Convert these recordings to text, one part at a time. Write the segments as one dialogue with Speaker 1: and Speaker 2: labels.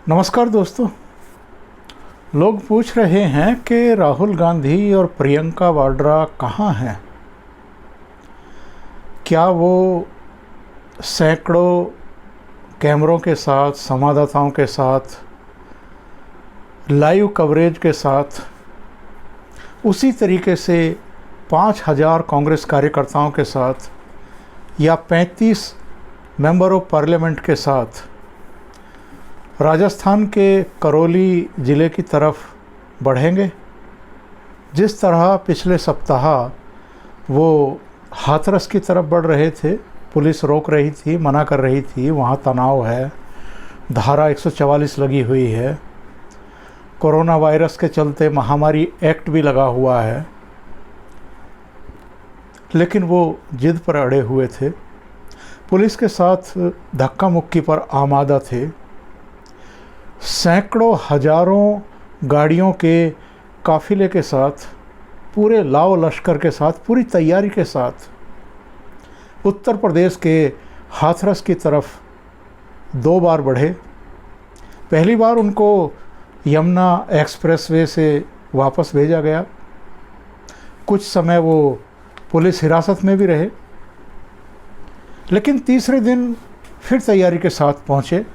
Speaker 1: नमस्कार दोस्तों। लोग पूछ रहे हैं कि राहुल गांधी और प्रियंका वाड्रा कहाँ हैं। क्या वो सैकड़ों कैमरों के साथ, संवाददाताओं के साथ, लाइव कवरेज के साथ उसी तरीके से 5000 कांग्रेस कार्यकर्ताओं के साथ या 35 मेंबर ऑफ पार्लियामेंट के साथ राजस्थान के करौली ज़िले की तरफ बढ़ेंगे? जिस तरह पिछले सप्ताह वो हाथरस की तरफ बढ़ रहे थे, पुलिस रोक रही थी, मना कर रही थी, वहाँ तनाव है, धारा 144 लगी हुई है, कोरोना वायरस के चलते महामारी एक्ट भी लगा हुआ है, लेकिन वो जिद पर अड़े हुए थे। पुलिस के साथ धक्का मुक्की पर आमादा थे। सैकड़ों हजारों गाड़ियों के काफिले के साथ, पूरे लाव लश्कर के साथ, पूरी तैयारी के साथ उत्तर प्रदेश के हाथरस की तरफ 2 बार बढ़े। पहली बार उनको यमुना एक्सप्रेसवे से वापस भेजा गया। कुछ समय वो पुलिस हिरासत में भी रहे, लेकिन तीसरे दिन फिर तैयारी के साथ पहुँचे।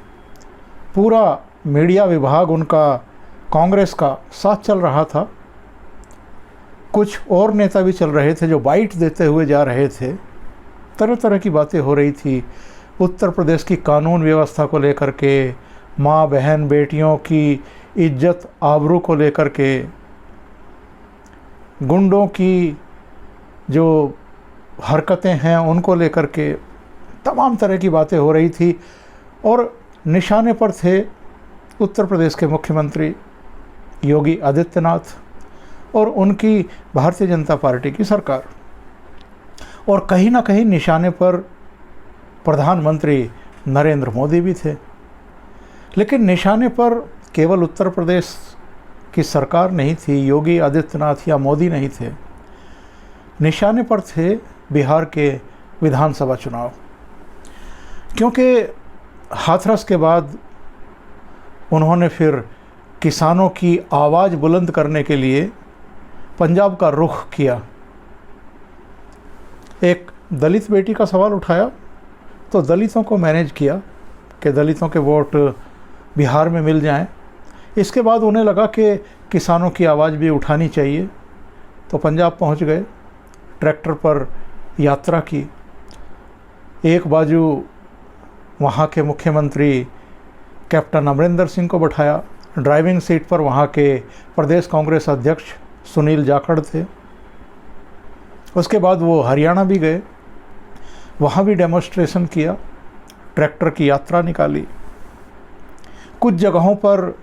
Speaker 1: पूरा मीडिया विभाग उनका कांग्रेस का साथ चल रहा था। कुछ और नेता भी चल रहे थे जो बाइट देते हुए जा रहे थे। तरह तरह की बातें हो रही थी उत्तर प्रदेश की कानून व्यवस्था को लेकर के, माँ बहन बेटियों की इज्जत आबरू को लेकर के, गुंडों की जो हरकतें हैं उनको लेकर के तमाम तरह की बातें हो रही थी। और निशाने पर थे उत्तर प्रदेश के मुख्यमंत्री योगी आदित्यनाथ और उनकी भारतीय जनता पार्टी की सरकार, और कहीं ना कहीं निशाने पर प्रधानमंत्री नरेंद्र मोदी भी थे। लेकिन निशाने पर केवल उत्तर प्रदेश की सरकार नहीं थी, योगी आदित्यनाथ या मोदी नहीं थे। निशाने पर थे बिहार के विधानसभा चुनाव, क्योंकि हाथरस के बाद उन्होंने फिर किसानों की आवाज़ बुलंद करने के लिए पंजाब का रुख किया। एक दलित बेटी का सवाल उठाया तो दलितों को मैनेज किया कि दलितों के वोट बिहार में मिल जाएं। इसके बाद उन्हें लगा कि किसानों की आवाज़ भी उठानी चाहिए, तो पंजाब पहुंच गए, ट्रैक्टर पर यात्रा की। एक बाजू वहाँ के मुख्यमंत्री कैप्टन अमरिंदर सिंह को बैठाया, ड्राइविंग सीट पर वहाँ के प्रदेश कांग्रेस अध्यक्ष सुनील जाखड़ थे। उसके बाद वो हरियाणा भी गए, वहाँ भी डेमोन्स्ट्रेशन किया, ट्रैक्टर की यात्रा निकाली। कुछ जगहों पर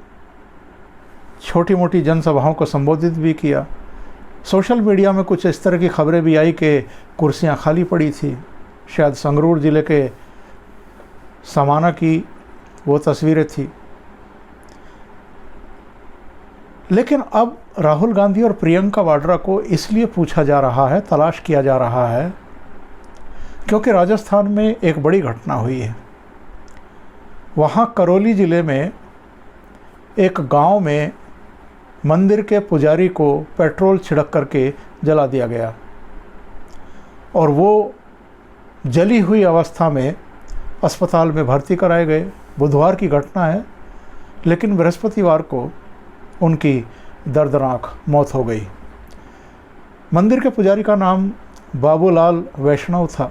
Speaker 1: छोटी मोटी जनसभाओं को संबोधित भी किया। सोशल मीडिया में कुछ इस तरह की खबरें भी आई कि कुर्सियाँ खाली पड़ी थी। शायद संगरूर ज़िले के समाना की वो तस्वीरें थी। लेकिन अब राहुल गांधी और प्रियंका वाड्रा को इसलिए पूछा जा रहा है, तलाश किया जा रहा है, क्योंकि राजस्थान में एक बड़ी घटना हुई है। वहाँ करौली ज़िले में एक गांव में मंदिर के पुजारी को पेट्रोल छिड़क करके जला दिया गया, और वो जली हुई अवस्था में अस्पताल में भर्ती कराए गए। बुधवार की घटना है, लेकिन बृहस्पतिवार को उनकी दर्दनाक मौत हो गई। मंदिर के पुजारी का नाम बाबूलाल वैष्णव था।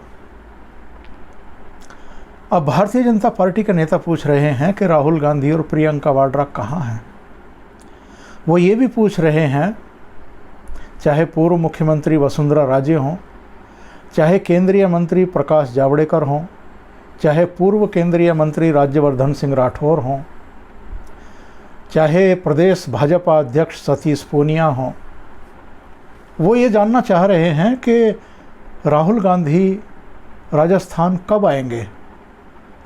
Speaker 1: अब भारतीय जनता पार्टी के नेता पूछ रहे हैं कि राहुल गांधी और प्रियंका वाड्रा कहाँ हैं। वो ये भी पूछ रहे हैं, चाहे पूर्व मुख्यमंत्री वसुंधरा राजे हों, चाहे केंद्रीय मंत्री प्रकाश जावड़ेकर हों, चाहे पूर्व केंद्रीय मंत्री राज्यवर्धन सिंह राठौर हों, चाहे प्रदेश भाजपा अध्यक्ष सतीश पूनिया हों, वो ये जानना चाह रहे हैं कि राहुल गांधी राजस्थान कब आएंगे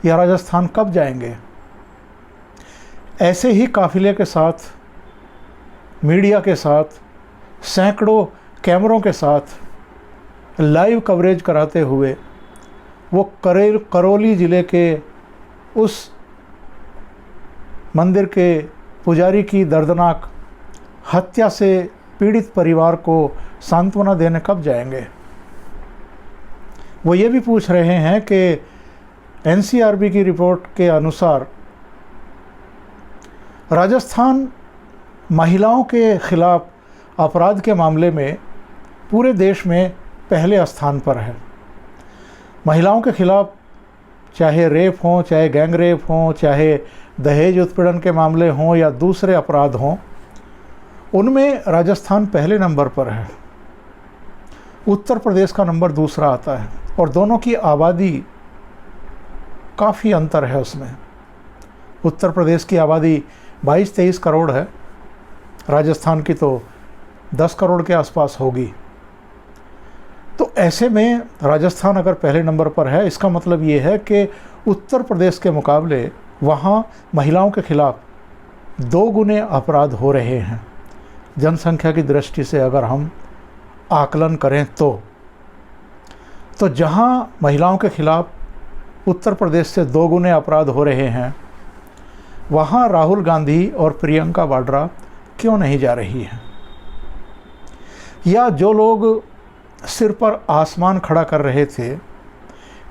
Speaker 1: या राजस्थान कब जाएंगे। ऐसे ही काफिले के साथ, मीडिया के साथ, सैकड़ों कैमरों के साथ लाइव कवरेज कराते हुए वो करौली ज़िले के उस मंदिर के पुजारी की दर्दनाक हत्या से पीड़ित परिवार को सांत्वना देने कब जाएंगे? वो ये भी पूछ रहे हैं कि एनसीआरबी की रिपोर्ट के अनुसार राजस्थान महिलाओं के खिलाफ अपराध के मामले में पूरे देश में पहले स्थान पर है। महिलाओं के खिलाफ चाहे रेप हों, चाहे गैंग रेप हों, चाहे दहेज उत्पीड़न के मामले हों या दूसरे अपराध हों, उनमें राजस्थान पहले नंबर पर है। उत्तर प्रदेश का नंबर दूसरा आता है और दोनों की आबादी काफ़ी अंतर है उसमें। उत्तर प्रदेश की आबादी 22-23 करोड़ है, राजस्थान की तो 10 करोड़ के आसपास होगी। तो ऐसे में राजस्थान अगर पहले नंबर पर है, इसका मतलब ये है कि उत्तर प्रदेश के मुकाबले वहाँ महिलाओं के खिलाफ 2 गुने अपराध हो रहे हैं। जनसंख्या की दृष्टि से अगर हम आकलन करें तो जहाँ महिलाओं के खिलाफ उत्तर प्रदेश से 2 गुने अपराध हो रहे हैं, वहाँ राहुल गांधी और प्रियंका वाड्रा क्यों नहीं जा रही हैं? या जो लोग सिर पर आसमान खड़ा कर रहे थे,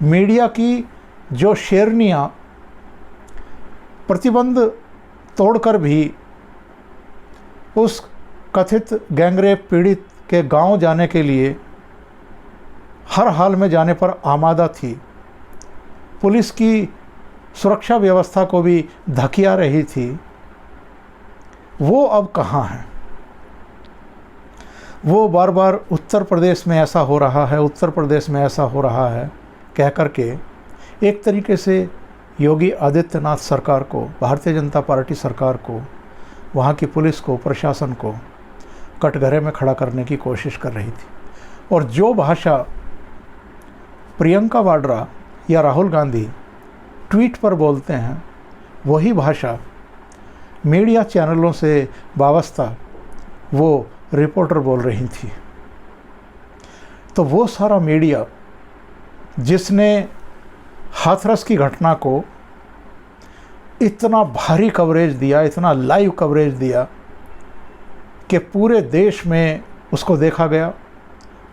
Speaker 1: मीडिया की जो शेरनियाँ प्रतिबंध तोड़कर भी उस कथित गैंगरेप पीड़ित के गांव जाने के लिए हर हाल में जाने पर आमादा थी, पुलिस की सुरक्षा व्यवस्था को भी धकिया रही थी, वो अब कहाँ हैं? वो बार बार उत्तर प्रदेश में ऐसा हो रहा है, उत्तर प्रदेश में ऐसा हो रहा है कह कर के एक तरीके से योगी आदित्यनाथ सरकार को, भारतीय जनता पार्टी सरकार को, वहाँ की पुलिस को, प्रशासन को कटघरे में खड़ा करने की कोशिश कर रही थी। और जो भाषा प्रियंका वाड्रा या राहुल गांधी ट्वीट पर बोलते हैं, वही भाषा मीडिया चैनलों से वाबस्ता वो रिपोर्टर बोल रही थी। तो वो सारा मीडिया जिसने हाथरस की घटना को इतना भारी कवरेज दिया, इतना लाइव कवरेज दिया कि पूरे देश में उसको देखा गया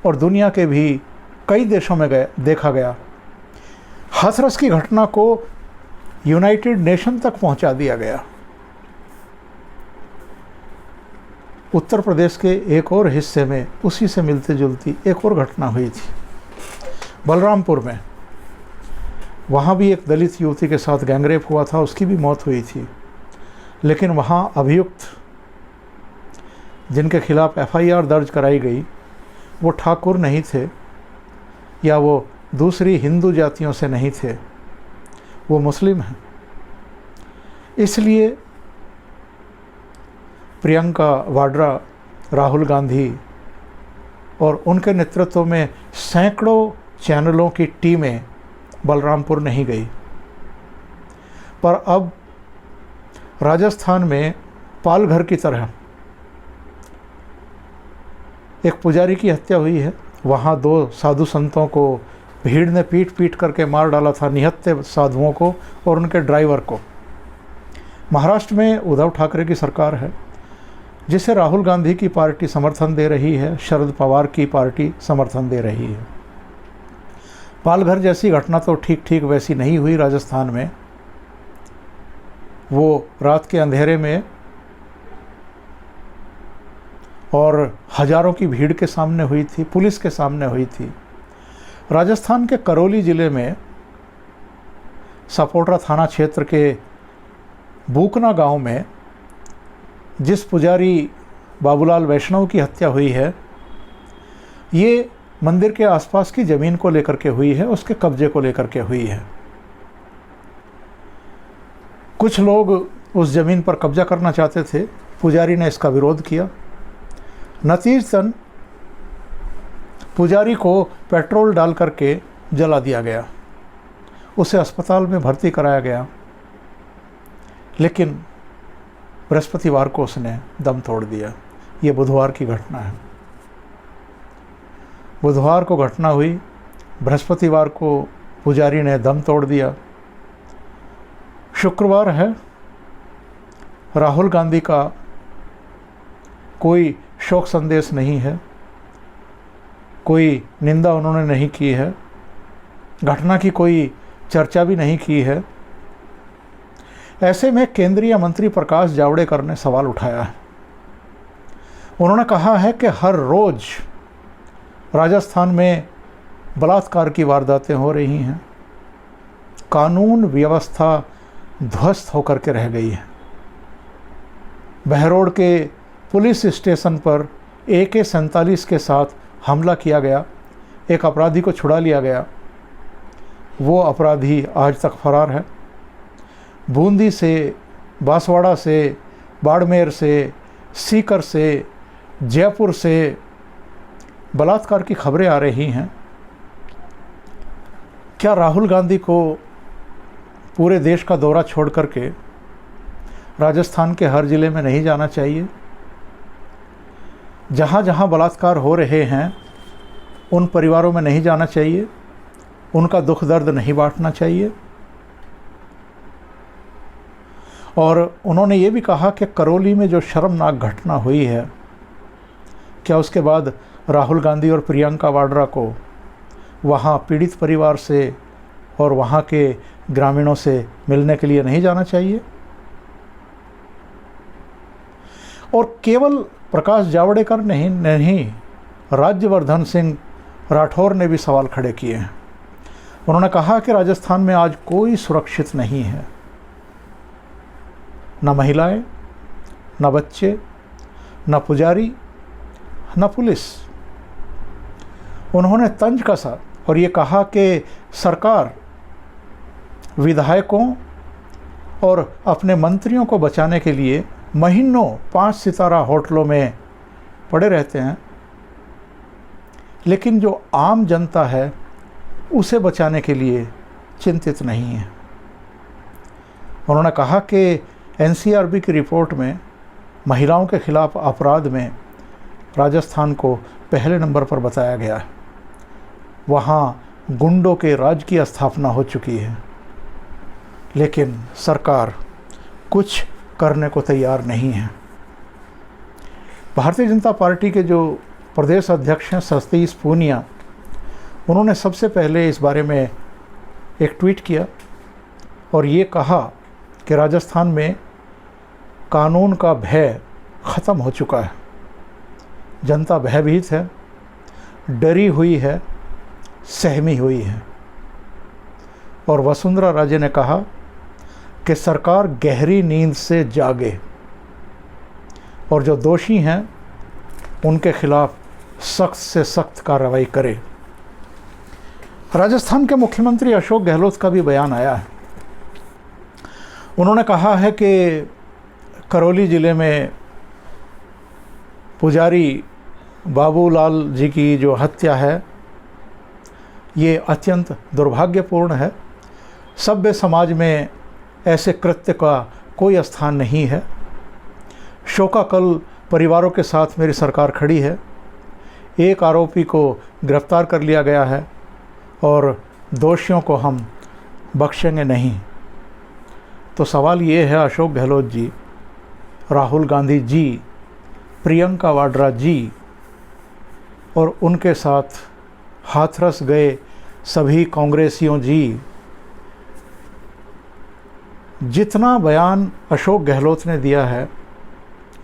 Speaker 1: और दुनिया के भी कई देशों में देखा गया। हाथरस की घटना को यूनाइटेड नेशन तक पहुंचा दिया गया। उत्तर प्रदेश के एक और हिस्से में उसी से मिलती जुलती एक और घटना हुई थी बलरामपुर में। वहाँ भी एक दलित युवती के साथ गैंगरेप हुआ था, उसकी भी मौत हुई थी। लेकिन वहाँ अभियुक्त जिनके खिलाफ एफआईआर दर्ज कराई गई वो ठाकुर नहीं थे या वो दूसरी हिंदू जातियों से नहीं थे, वो मुस्लिम हैं। इसलिए प्रियंका वाड्रा, राहुल गांधी और उनके नेतृत्व में सैकड़ों चैनलों की टीमें बलरामपुर नहीं गई। पर अब राजस्थान में पालघर की तरह एक पुजारी की हत्या हुई है। वहाँ 2 साधु संतों को भीड़ ने पीट पीट करके मार डाला था, निहत्थे साधुओं को और उनके ड्राइवर को। महाराष्ट्र में उद्धव ठाकरे की सरकार है जिसे राहुल गांधी की पार्टी समर्थन दे रही है, शरद पवार की पार्टी समर्थन दे रही है। पालघर जैसी घटना तो ठीक ठीक वैसी नहीं हुई राजस्थान में। वो रात के अंधेरे में और हजारों की भीड़ के सामने हुई थी, पुलिस के सामने हुई थी। राजस्थान के करौली ज़िले में सपोटरा थाना क्षेत्र के बूकना गांव में जिस पुजारी बाबूलाल वैष्णव की हत्या हुई है, ये मंदिर के आसपास की ज़मीन को लेकर के हुई है, उसके कब्जे को लेकर के हुई है। कुछ लोग उस ज़मीन पर कब्जा करना चाहते थे, पुजारी ने इसका विरोध किया। नतीजतन पुजारी को पेट्रोल डाल करके जला दिया गया, उसे अस्पताल में भर्ती कराया गया, लेकिन बृहस्पतिवार को उसने दम तोड़ दिया। ये बुधवार की घटना है। बुधवार को घटना हुई, बृहस्पतिवार को पुजारी ने दम तोड़ दिया। शुक्रवार है, राहुल गांधी का कोई शोक संदेश नहीं है, कोई निंदा उन्होंने नहीं की है, घटना की कोई चर्चा भी नहीं की है। ऐसे में केंद्रीय मंत्री प्रकाश जावड़ेकर ने सवाल उठाया है। उन्होंने कहा है कि हर रोज़ राजस्थान में बलात्कार की वारदातें हो रही हैं, कानून व्यवस्था ध्वस्त होकर के रह गई है। बहरोड के पुलिस स्टेशन पर AK-47 के साथ हमला किया गया, एक अपराधी को छुड़ा लिया गया, वो अपराधी आज तक फरार है। बूंदी से, बांसवाड़ा से, बाड़मेर से, सीकर से, जयपुर से बलात्कार की खबरें आ रही हैं। क्या राहुल गांधी को पूरे देश का दौरा छोड़ करके राजस्थान के हर ज़िले में नहीं जाना चाहिए? जहाँ जहाँ बलात्कार हो रहे हैं उन परिवारों में नहीं जाना चाहिए? उनका दुख दर्द नहीं बांटना चाहिए? और उन्होंने ये भी कहा कि करौली में जो शर्मनाक घटना हुई है, क्या उसके बाद राहुल गांधी और प्रियंका वाड्रा को वहाँ पीड़ित परिवार से और वहाँ के ग्रामीणों से मिलने के लिए नहीं जाना चाहिए? और केवल प्रकाश जावड़ेकर नहीं, राज्यवर्धन सिंह राठौर ने भी सवाल खड़े किए हैं। उन्होंने कहा कि राजस्थान में आज कोई सुरक्षित नहीं है, न महिलाएं, न बच्चे, न पुजारी, न पुलिस। उन्होंने तंज कसा और ये कहा कि सरकार विधायकों और अपने मंत्रियों को बचाने के लिए महीनों 5 सितारा होटलों में पड़े रहते हैं, लेकिन जो आम जनता है उसे बचाने के लिए चिंतित नहीं है। उन्होंने कहा कि NCRB की रिपोर्ट में महिलाओं के खिलाफ अपराध में राजस्थान को पहले नंबर पर बताया गया है। वहाँ गुंडों के राज की स्थापना हो चुकी है, लेकिन सरकार कुछ करने को तैयार नहीं है। भारतीय जनता पार्टी के जो प्रदेश अध्यक्ष हैं सतीश पूनिया, उन्होंने सबसे पहले इस बारे में एक ट्वीट किया और ये कहा कि राजस्थान में कानून का भय ख़त्म हो चुका है, जनता भयभीत है, डरी हुई है, सहमी हुई है। और वसुंधरा राजे ने कहा कि सरकार गहरी नींद से जागे और जो दोषी हैं उनके खिलाफ सख्त से सख्त कार्रवाई करे। राजस्थान के मुख्यमंत्री अशोक गहलोत का भी बयान आया है। उन्होंने कहा है कि करौली ज़िले में पुजारी बाबूलाल जी की जो हत्या है ये अत्यंत दुर्भाग्यपूर्ण है। सभ्य समाज में ऐसे कृत्य का कोई स्थान नहीं है। शोकाकुल परिवारों के साथ मेरी सरकार खड़ी है। एक आरोपी को गिरफ्तार कर लिया गया है और दोषियों को हम बख्शेंगे नहीं। तो सवाल ये है अशोक गहलोत जी, राहुल गांधी जी, प्रियंका वाड्रा जी और उनके साथ हाथरस गए सभी कांग्रेसियों जी, जितना बयान अशोक गहलोत ने दिया है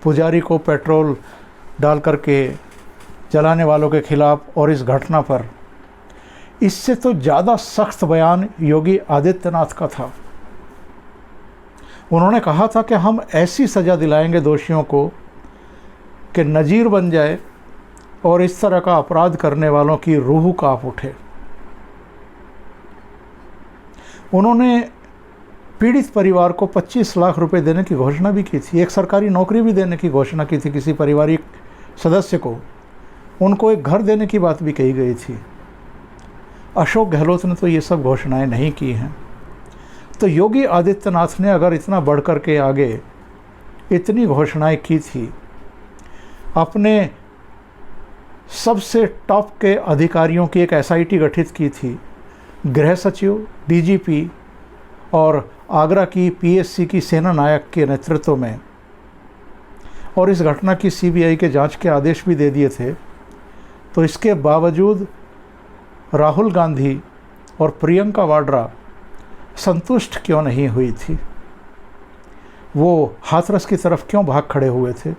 Speaker 1: पुजारी को पेट्रोल डाल करके जलाने वालों के खिलाफ और इस घटना पर, इससे तो ज़्यादा सख्त बयान योगी आदित्यनाथ का था। उन्होंने कहा था कि हम ऐसी सज़ा दिलाएंगे दोषियों को कि नज़ीर बन जाए और इस तरह का अपराध करने वालों की रूह कांप उठे। उन्होंने पीड़ित परिवार को 25 लाख रुपए देने की घोषणा भी की थी। एक सरकारी नौकरी भी देने की घोषणा की थी किसी पारिवारिक सदस्य को। उनको एक घर देने की बात भी कही गई थी। अशोक गहलोत ने तो ये सब घोषणाएं नहीं की हैं। तो योगी आदित्यनाथ ने अगर इतना बढ़ कर के आगे इतनी घोषणाएं की थी, अपने सबसे टॉप के अधिकारियों की एक SIT गठित की थी, गृह सचिव, DGP और आगरा की PSC की सेना नायक के नेतृत्व में और इस घटना की सीबीआई के जांच के आदेश भी दे दिए थे, तो इसके बावजूद राहुल गांधी और प्रियंका वाड्रा संतुष्ट क्यों नहीं हुई थी? वो हाथरस की तरफ क्यों भाग खड़े हुए थे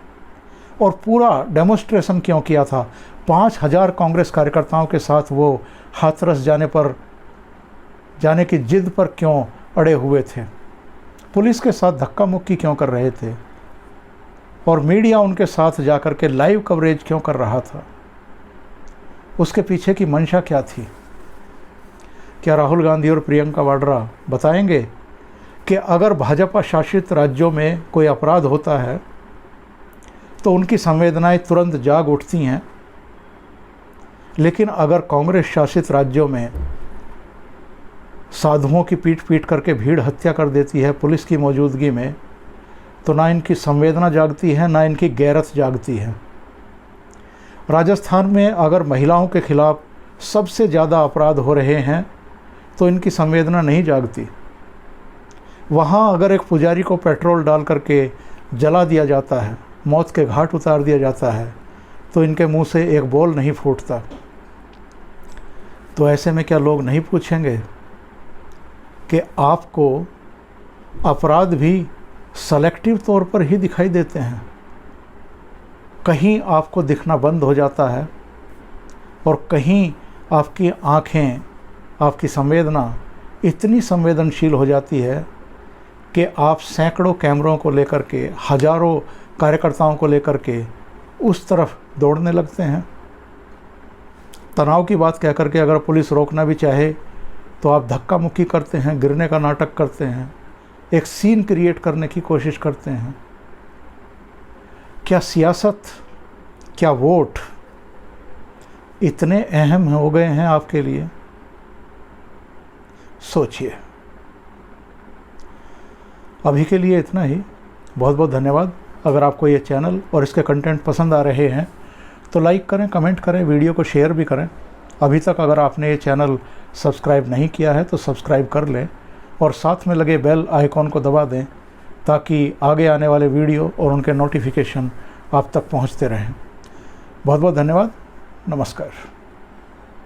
Speaker 1: और पूरा डेमोन्स्ट्रेशन क्यों किया था? 5000 कांग्रेस कार्यकर्ताओं के साथ वो हाथरस जाने की जिद पर क्यों अड़े हुए थे? पुलिस के साथ धक्का मुक्की क्यों कर रहे थे? और मीडिया उनके साथ जाकर के लाइव कवरेज क्यों कर रहा था? उसके पीछे की मंशा क्या थी? क्या राहुल गांधी और प्रियंका वाड्रा बताएंगे कि अगर भाजपा शासित राज्यों में कोई अपराध होता है तो उनकी संवेदनाएं तुरंत जाग उठती हैं, लेकिन अगर कांग्रेस शासित राज्यों में साधुओं की पीट पीट करके भीड़ हत्या कर देती है पुलिस की मौजूदगी में, तो ना इनकी संवेदना जागती है, ना इनकी गैरत जागती है। राजस्थान में अगर महिलाओं के खिलाफ सबसे ज़्यादा अपराध हो रहे हैं तो इनकी संवेदना नहीं जागती। वहाँ अगर एक पुजारी को पेट्रोल डाल करके जला दिया जाता है, मौत के घाट उतार दिया जाता है, तो इनके मुंह से एक बोल नहीं फूटता। तो ऐसे में क्या लोग नहीं पूछेंगे कि आपको अपराध भी सेलेक्टिव तौर पर ही दिखाई देते हैं? कहीं आपको दिखना बंद हो जाता है और कहीं आपकी आँखें, आपकी संवेदना इतनी संवेदनशील हो जाती है कि आप सैकड़ों कैमरों को लेकर के, हजारों कार्यकर्ताओं को लेकर के उस तरफ दौड़ने लगते हैं। तनाव की बात कह करके अगर पुलिस रोकना भी चाहे तो आप धक्का मुक्की करते हैं, गिरने का नाटक करते हैं, एक सीन क्रिएट करने की कोशिश करते हैं। क्या सियासत, क्या वोट इतने अहम हो गए हैं आपके लिए? सोचिए। अभी के लिए इतना ही। बहुत बहुत धन्यवाद। अगर आपको ये चैनल और इसके कंटेंट पसंद आ रहे हैं तो लाइक करें, कमेंट करें, वीडियो को शेयर भी करें। अभी तक अगर आपने ये चैनल सब्सक्राइब नहीं किया है तो सब्सक्राइब कर लें और साथ में लगे बेल आइकॉन को दबा दें ताकि आगे आने वाले वीडियो और उनके नोटिफिकेशन आप तक पहुंचते रहें। बहुत बहुत धन्यवाद। नमस्कार।